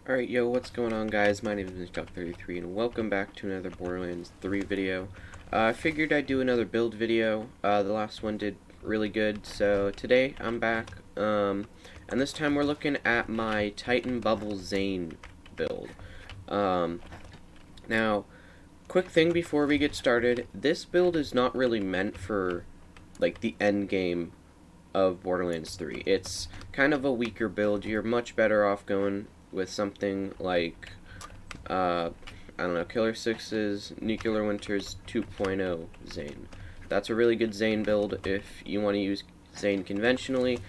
Alright, yo, what's going on, guys? My name is Mr.33, and welcome back to another Borderlands 3 video. I figured I'd do another build video. The last one did really good, so today I'm back, and this time we're looking at my Titan Bubble Zane build. Now, quick thing before we get started, this build is not really meant for, like, the end game of Borderlands 3. It's kind of a weaker build. You're much better off going with something like, I don't know, Killer 6's Nuclear Winter's 2.0 Zane. That's a really good Zane build if you want to use Zane conventionally.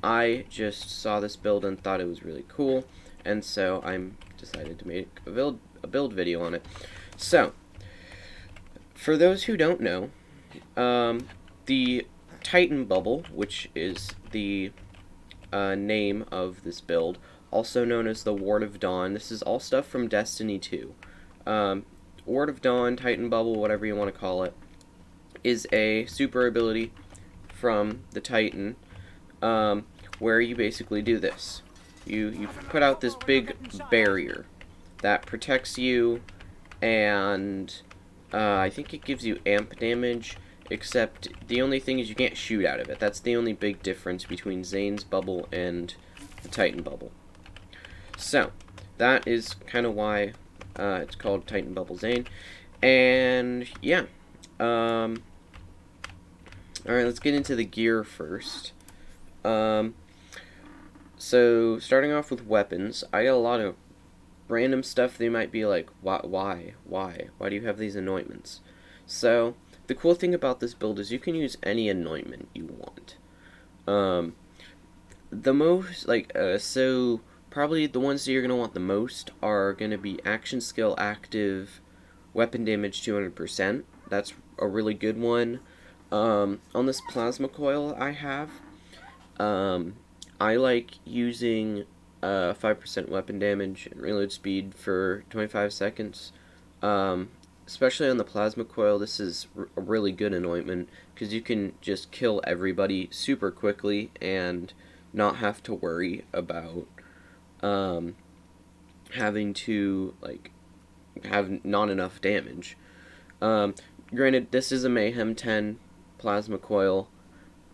I just saw this build and thought it was really cool, and so I decided to make a build video on it. So, for those who don't know, the Titan Bubble, which is the name of this build, also known as the Ward of Dawn. This is all stuff from Destiny 2. Ward of Dawn, Titan Bubble, whatever you want to call it, is a super ability from the Titan, where you basically do this. You put out this big barrier that protects you, and I think it gives you amp damage, except the only thing is you can't shoot out of it. That's the only big difference between Zane's bubble and the Titan Bubble. So, that is kind of why it's called Titan Bubble Zane. And, yeah. Alright, let's get into the gear first. So, starting off with weapons, I got a lot of random stuff. They might be like, why do you have these anointments? So, the cool thing about this build is you can use any anointment you want. The most, so probably the ones that you're going to want the most are going to be action skill active, weapon damage 200%. That's a really good one. On this plasma coil I have, I like using 5% weapon damage and reload speed for 25 seconds. Especially on the plasma coil, this is a really good anointment because you can just kill everybody super quickly and not have to worry about having to, like, have not enough damage. Granted, this is a Mayhem 10 plasma coil.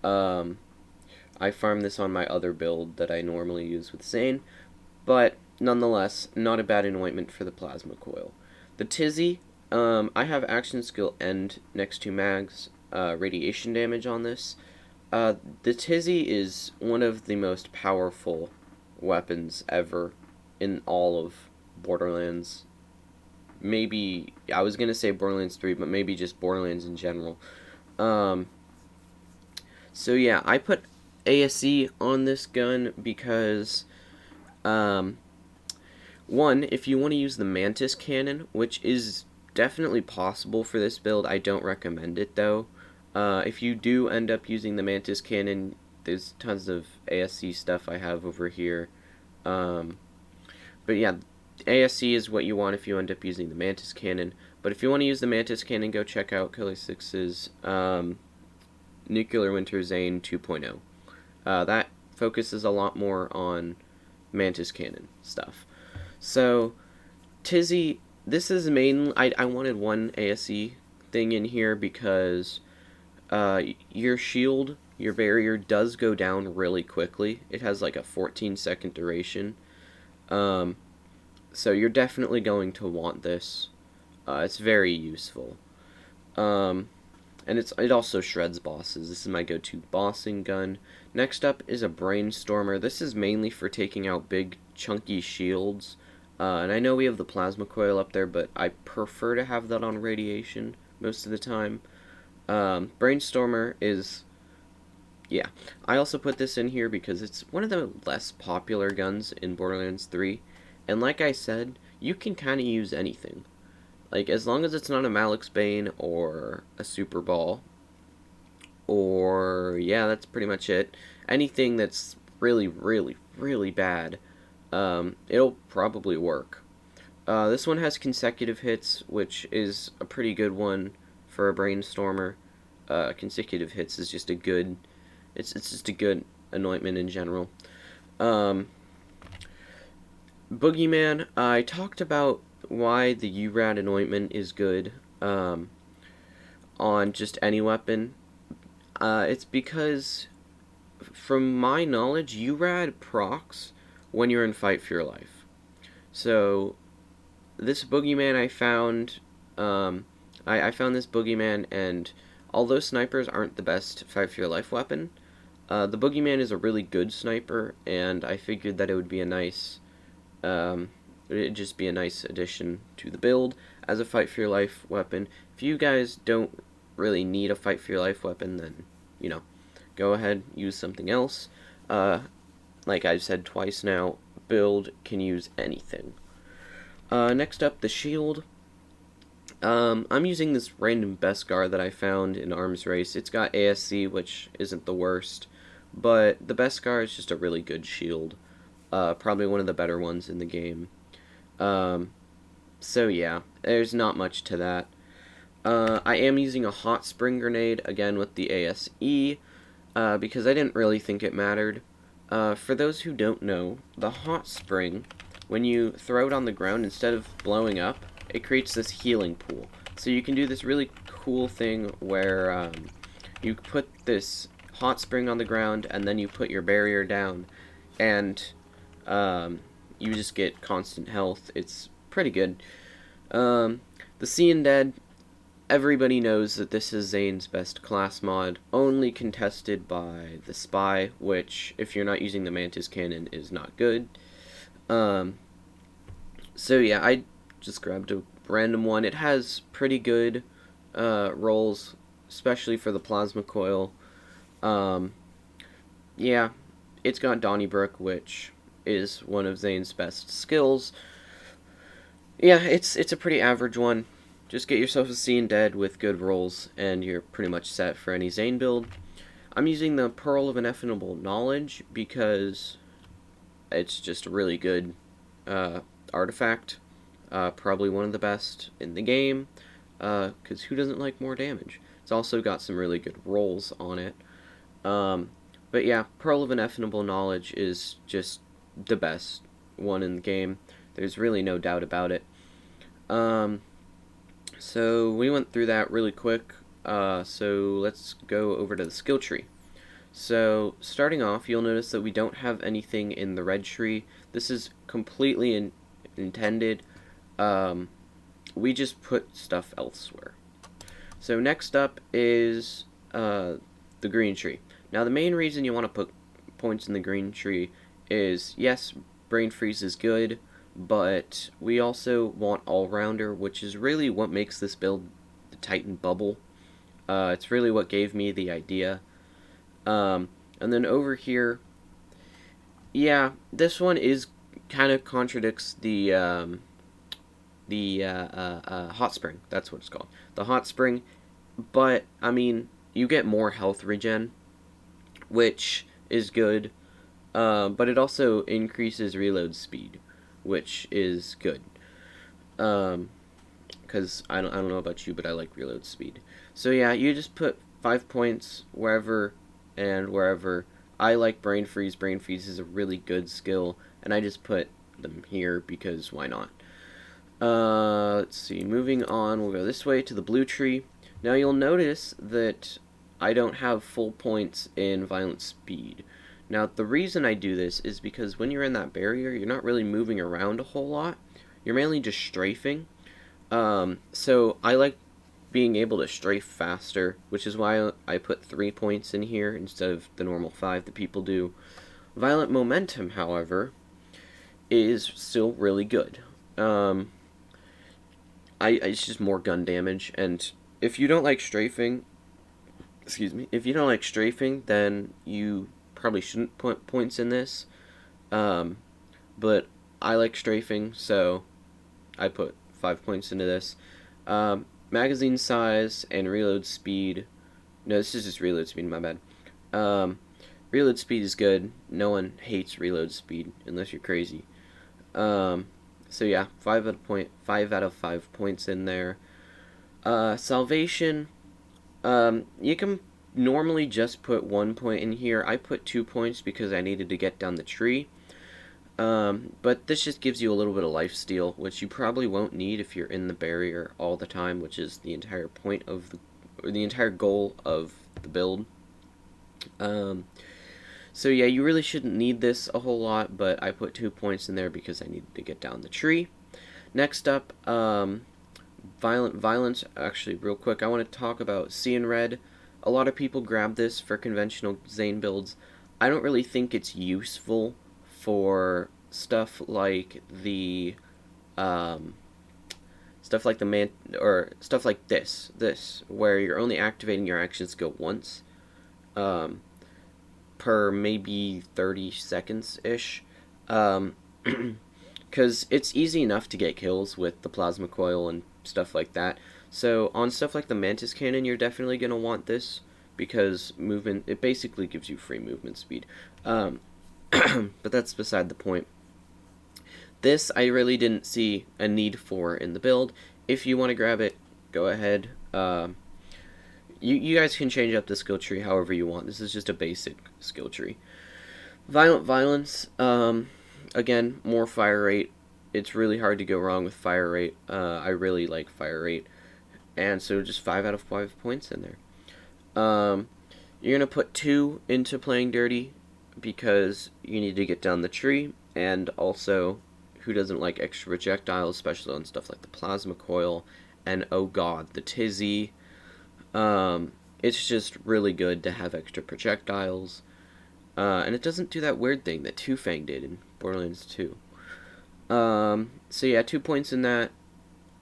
I farm this on my other build that I normally use with Zane, but nonetheless, not a bad anointment for the plasma coil. The Tizzy, I have action skill end next to Mag's radiation damage on this. The Tizzy is one of the most powerful weapons ever in all of Borderlands. Maybe, I was going to say Borderlands 3, but maybe just Borderlands in general. So yeah, I put ASE on this gun because, one, if you want to use the Mantis Cannon, which is definitely possible for this build, I don't recommend it though. If you do end up using the Mantis Cannon, there's tons of ASE stuff I have over here. But yeah, ASE is what you want if you end up using the Mantis Cannon. But if you want to use the Mantis Cannon, go check out Killer 6's Nuclear Winter Zane 2.0. That focuses a lot more on Mantis Cannon stuff. So, Tizzy, this is mainly, I wanted one ASE thing in here because your shield, your barrier does go down really quickly. It has like a 14-second duration. So you're definitely going to want this. It's very useful. And it also shreds bosses. This is my go-to bossing gun. Next up is a Brainstormer. This is mainly for taking out big chunky shields. And I know we have the plasma coil up there, but I prefer to have that on radiation most of the time. Brainstormer is, yeah. I also put this in here because it's one of the less popular guns in Borderlands 3. And like I said, you can kind of use anything. Like, as long as it's not a Malix Bane or a Super Ball, or, yeah, that's pretty much it. Anything that's really, really, really bad, it'll probably work. This one has consecutive hits, which is a pretty good one for a Brainstormer. Consecutive hits is just a good, it's just a good anointment in general. Boogeyman, I talked about why the URAD anointment is good on just any weapon. It's because, from my knowledge, URAD procs when you're in Fight for Your Life. So, this Boogeyman I found, I found this Boogeyman, and although snipers aren't the best Fight for Your Life weapon, the Boogeyman is a really good sniper, and I figured that it would be a nice, it'd just be a nice addition to the build as a Fight for Your Life weapon. If you guys don't really need a Fight for Your Life weapon, then, you know, go ahead, use something else. Like I've said twice now, build can use anything. Next up, the shield. I'm using this random Beskar that I found in Arms Race. It's got ASC, which isn't the worst, but the Beskar is just a really good shield. Probably one of the better ones in the game. So yeah, there's not much to that. I am using a hot spring grenade, again with the ASE, because I didn't really think it mattered. For those who don't know, the hot spring, when you throw it on the ground, instead of blowing up, it creates this healing pool. So you can do this really cool thing where you put this hot spring on the ground, and then you put your barrier down, and you just get constant health. It's pretty good. The Seeing Dead, everybody knows that this is Zane's best class mod, only contested by the Spy, which, if you're not using the Mantis Cannon, is not good. So yeah, I just grabbed a random one. It has pretty good rolls, especially for the Plasma Coil. Yeah, it's got Donnybrook, which is one of Zane's best skills. Yeah, it's a pretty average one. Just get yourself a Seeing Dead with good rolls, and you're pretty much set for any Zane build. I'm using the Pearl of Ineffable Knowledge because it's just a really good artifact. Probably one of the best in the game, because who doesn't like more damage? It's also got some really good rolls on it. But yeah, Pearl of Ineffable Knowledge is just the best one in the game. There's really no doubt about it. So we went through that really quick, so let's go over to the skill tree. So starting off, you'll notice that we don't have anything in the red tree. This is completely intended. We just put stuff elsewhere. So next up is the green tree. Now the main reason you want to put points in the green tree is, yes, Brain Freeze is good, but we also want All-Rounder, which is really what makes this build the Titan Bubble. It's really what gave me the idea. And then over here, yeah, this one is kind of contradicts the hot spring. That's what it's called, the hot spring. But I mean, you get more health regen, which is good. But it also increases reload speed, which is good. Because I don't know about you, but I like reload speed. So yeah, you just put 5 points wherever and wherever. I like Brain Freeze. Brain Freeze is a really good skill, and I just put them here because why not? Let's see, moving on, we'll go this way to the blue tree. Now you'll notice that I don't have full points in Violent Speed. Now the reason I do this is because when you're in that barrier, you're not really moving around a whole lot. You're mainly just strafing. So I like being able to strafe faster, which is why I put 3 points in here instead of the normal 5 that people do. Violent Momentum, however, is still really good. It's just more gun damage, and if you don't like strafing, if you don't like strafing, then you probably shouldn't put points in this. But I like strafing, so I put 5 points into this. Magazine size and reload speed. No, this is just reload speed, my bad. Reload speed is good. No one hates reload speed unless you're crazy. So yeah, 5 out of 5 points in there. Salvation, you can normally just put 1 point in here. I put 2 points because I needed to get down the tree. But this just gives you a little bit of lifesteal, which you probably won't need if you're in the barrier all the time, which is the entire point of the entire goal of the build. Um, so yeah, you really shouldn't need this a whole lot, but I put 2 points in there because I needed to get down the tree. Next up, Violent Violence. Actually, real quick, I want to talk about Seeing Red. A lot of people grab this for conventional Zane builds. I don't really think it's useful for stuff like the man, or stuff like this where you're only activating your action skill once per maybe 30 seconds ish, because it's easy enough to get kills with the plasma coil and stuff like that. So on stuff like the mantis cannon, you're definitely going to want this because movement, it basically gives you free movement speed. But that's beside the point. This I really didn't see a need for in the build. If you want to grab it, go ahead. You guys can change up the skill tree however you want. This is just a basic skill tree. Violent Violence, again, more fire rate. It's really hard to go wrong with fire rate. I really like fire rate. And so just 5 out of 5 points in there. You're going to put 2 into Playing Dirty because you need to get down the tree, and also, who doesn't like extra projectiles, especially on stuff like the plasma coil, and oh god, the tizzy. It's just really good to have extra projectiles, and it doesn't do that weird thing that Two Fang did in Borderlands 2. So yeah, 2 points in that,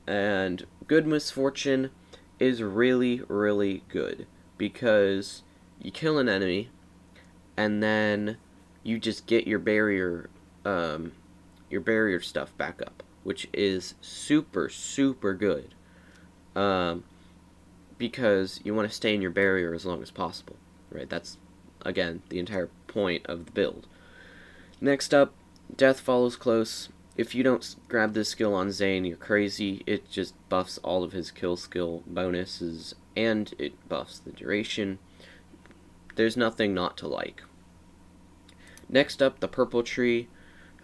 and Good Misfortune is really, really good, because you kill an enemy, and then you just get your barrier stuff back up, which is super, super good, because you want to stay in your barrier as long as possible, right? That's, again, the entire point of the build. Next up, Death Follows Close. If you don't grab this skill on Zane, you're crazy. It just buffs all of his kill skill bonuses, and it buffs the duration. There's nothing not to like. Next up, the Purple Tree.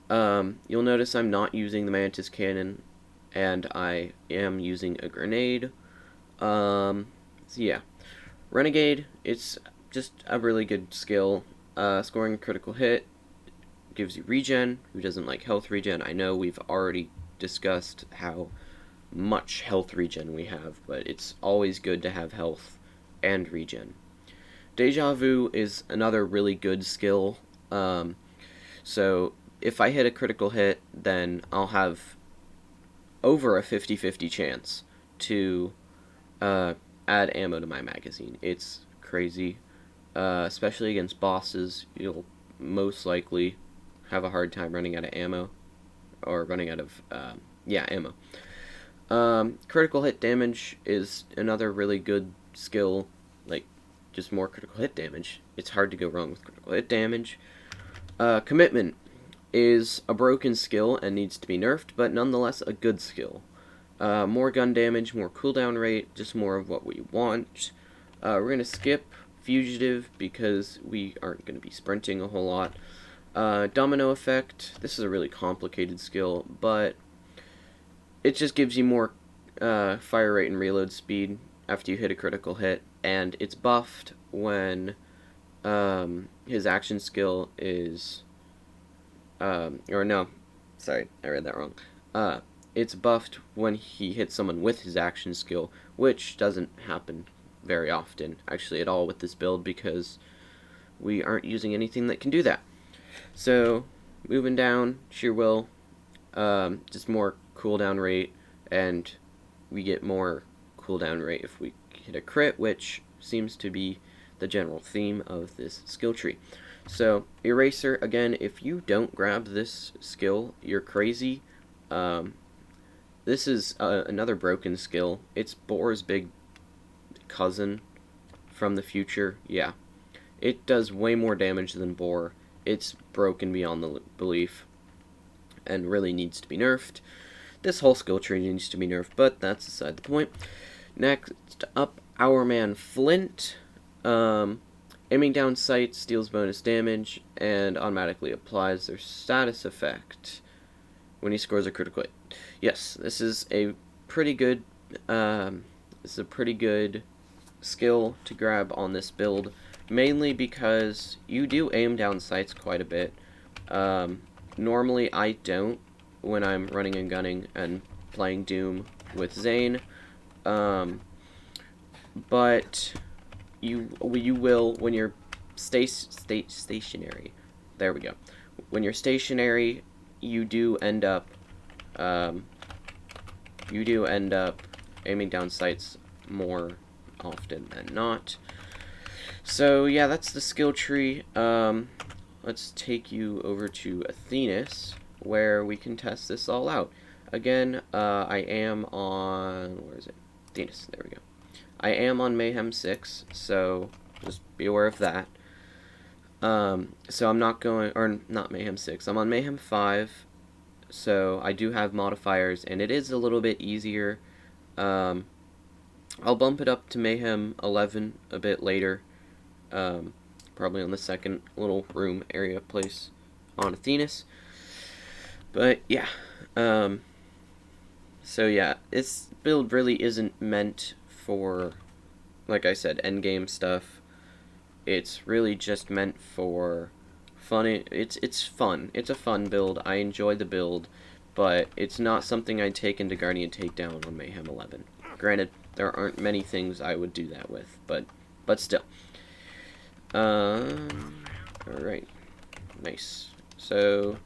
You'll notice I'm not using the Mantis Cannon, and I am using a grenade. So yeah. Renegade, it's just a really good skill. Scoring a critical hit gives you regen. Who doesn't like health regen? I know we've already discussed how much health regen we have, but it's always good to have health and regen. Deja Vu is another really good skill. So if I hit a critical hit, then I'll have over a 50-50 chance to add ammo to my magazine. It's crazy. Especially against bosses, you'll most likely have a hard time running out of ammo, or running out of, ammo. Critical hit damage is another really good skill, like, just more critical hit damage. It's hard to go wrong with critical hit damage. Commitment is a broken skill and needs to be nerfed, but nonetheless a good skill. More gun damage, more cooldown rate, just more of what we want. We're going to skip Fugitive because we aren't going to be sprinting a whole lot. Domino Effect, this is a really complicated skill, but it just gives you more fire rate and reload speed after you hit a critical hit, and it's buffed when his action skill is, or no, sorry, I read that wrong. It's buffed when he hits someone with his action skill, which doesn't happen very often, actually at all with this build, because we aren't using anything that can do that. So, moving down, Sheer Will, just more cooldown rate, and we get more cooldown rate if we hit a crit, which seems to be the general theme of this skill tree. So, Eraser, again, if you don't grab this skill, you're crazy. This is another broken skill. It's Boar's big cousin from the future. Yeah. It does way more damage than Boar. It's broken beyond the belief and really needs to be nerfed. This whole skill tree needs to be nerfed, but that's beside the point. Next up, Our Man Flint. Aiming down sights deals bonus damage and automatically applies their status effect when he scores a critical hit. Yes, this is a pretty good skill to grab on this build, mainly because you do aim down sights quite a bit. Normally I don't when I'm running and gunning and playing Doom with Zane, but you will when you're stationary. There we go. When you're stationary, you do end up aiming down sights more often than not. So yeah, that's the skill tree. Let's take you over to Athena, where we can test this all out. Again, I am on, where is it? Athena, there we go. I am on Mayhem 6, so just be aware of that. So I'm not going, or not Mayhem 6, I'm on Mayhem 5, so I do have modifiers, and it is a little bit easier. I'll bump it up to Mayhem 11 a bit later, probably on the second little room area place on Athena. But yeah, so yeah, this build really isn't meant for, like I said, endgame stuff. It's really just meant for fun. It's fun. It's a fun build. I enjoy the build, but it's not something I'd take into Guardian Takedown on Mayhem 11. Granted, there aren't many things I would do that with, but still. Alright. Nice. So,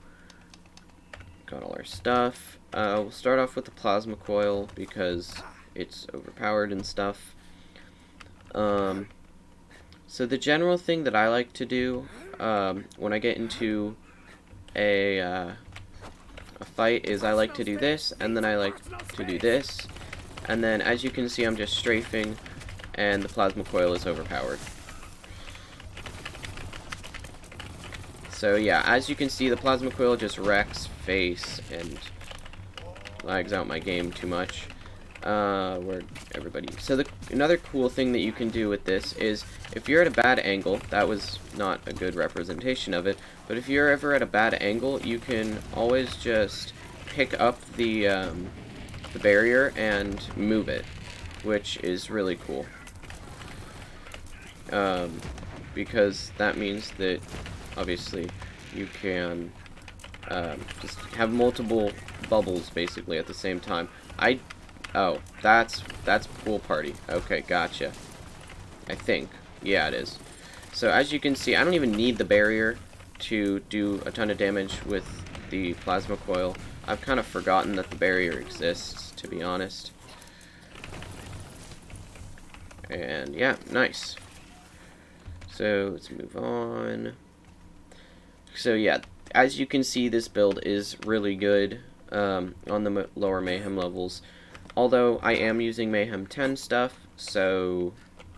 got all our stuff. We'll start off with the Plasma Coil, because it's overpowered and stuff. So the general thing that I like to do, when I get into a fight, is I like to do this, and then I like to do this, and then as you can see I'm just strafing, and the Plasma Coil is overpowered. So yeah, as you can see, the Plasma Coil just wrecks face and lags out my game too much. Where'd everybody... So another cool thing that you can do with this is, if you're at a bad angle, that was not a good representation of it, but if you're ever at a bad angle, you can always just pick up the barrier and move it, which is really cool. Because that means that, obviously, you can just have multiple bubbles, basically, at the same time. Oh, that's Pool Party. Okay, gotcha. I think. Yeah, it is. So, as you can see, I don't even need the barrier to do a ton of damage with the Plasma Coil. I've kind of forgotten that the barrier exists, to be honest. And, yeah, nice. So, let's move on. So, yeah, as you can see, this build is really good on the lower Mayhem levels. Although I am using Mayhem 10 stuff, so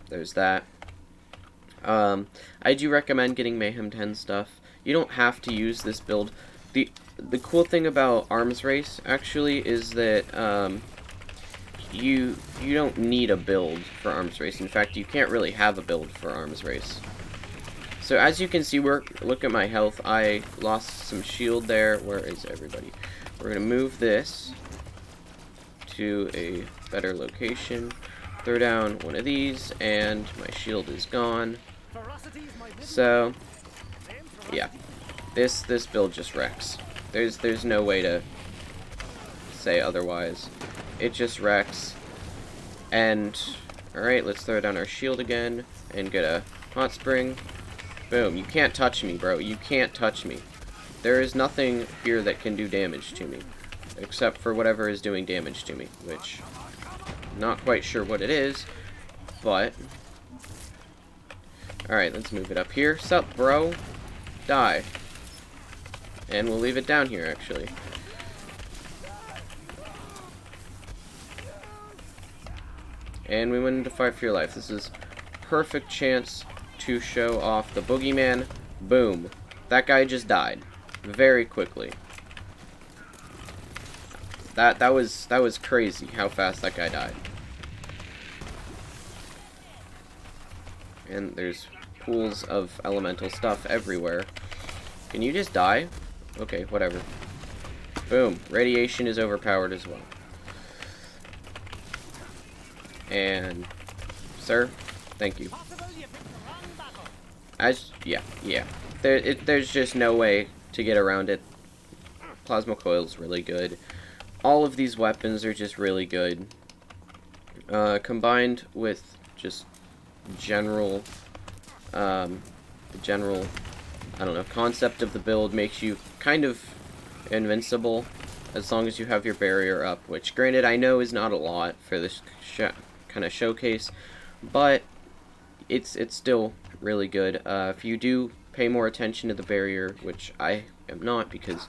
there's that. I do recommend getting Mayhem 10 stuff. You don't have to use this build. The cool thing about Arms Race, actually, is that you don't need a build for Arms Race. In fact, you can't really have a build for Arms Race. So as you can see, look at my health. I lost some shield there. Where is everybody? We're going to move this to a better location, throw down one of these, and my shield is gone. So yeah, this build just wrecks. There's no way to say otherwise. It just wrecks. And alright, let's throw down our shield again and get a hot spring. Boom. You can't touch me, bro. You can't touch me. There is nothing here that can do damage to me, except for whatever is doing damage to me, which I'm not quite sure what it is, but alright, let's move it up here. Sup, bro? Die. And we'll leave it down here, actually. And we went into Fight for Your Life. This is perfect chance to show off the boogeyman. Boom. That guy just died very quickly. That was crazy how fast that guy died. And there's pools of elemental stuff everywhere. Can you just die? Okay, whatever. Boom. Radiation is overpowered as well. And, sir, thank you. Yeah. There's just no way to get around it. Plasma Coil's really good. All of these weapons are just really good. Combined with just general, I don't know, concept of the build makes you kind of invincible as long as you have your barrier up, which granted I know is not a lot for this kind of showcase, but it's still really good. If you do pay more attention to the barrier, which I am not because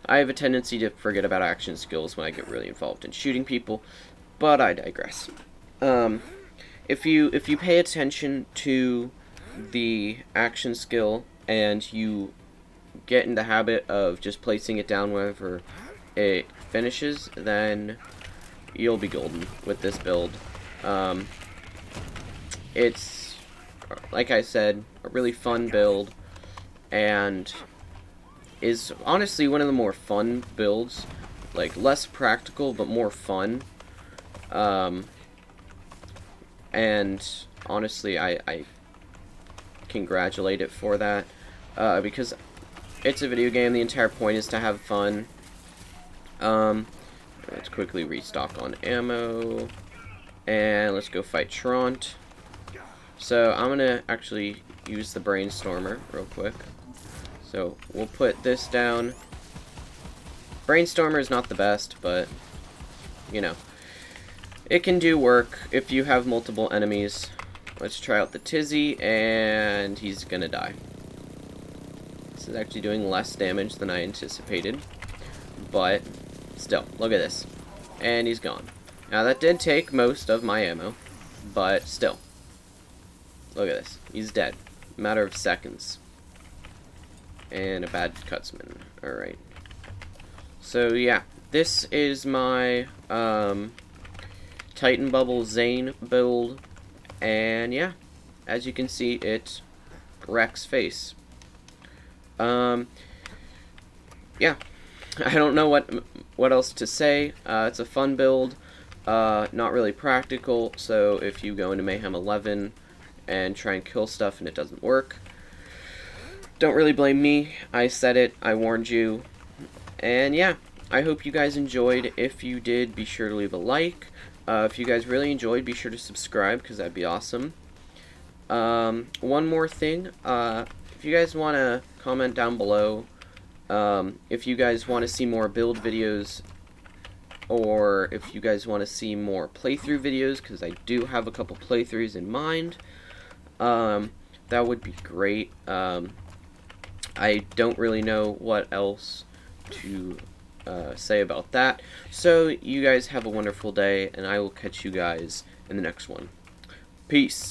I have a tendency to forget about action skills when I get really involved in shooting people, but I digress. If you pay attention to the action skill and you get in the habit of just placing it down whenever it finishes, then you'll be golden with this build. It's, like I said, a really fun build, and is honestly one of the more fun builds. Like, less practical, but more fun. And honestly, I congratulate it for that. Because it's a video game, the entire point is to have fun. Let's quickly restock on ammo. And let's go fight Trant. So I'm gonna actually use the Brainstormer real quick. So we'll put this down. Brainstormer is not the best, but you know, it can do work if you have multiple enemies. Let's try out the Tizzy, and he's gonna die. This is actually doing less damage than I anticipated, but still, look at this. And he's gone. Now that did take most of my ammo, but still. Look at this. He's dead. Matter of seconds. And a bad cutsman. Alright. So yeah, this is my Titan Bubble Zane build. And yeah, as you can see, it wrecks face. Yeah, I don't know what else to say. It's a fun build, not really practical, so if you go into Mayhem 11 and try and kill stuff and it doesn't work, don't really blame me. I said it, I warned you, and yeah, I hope you guys enjoyed. If you did, be sure to leave a like. If you guys really enjoyed, be sure to subscribe, because that'd be awesome. One more thing, if you guys want to comment down below, if you guys want to see more build videos, or if you guys want to see more playthrough videos, because I do have a couple playthroughs in mind, that would be great. I don't really know what else to say about that. So you guys have a wonderful day, and I will catch you guys in the next one. Peace.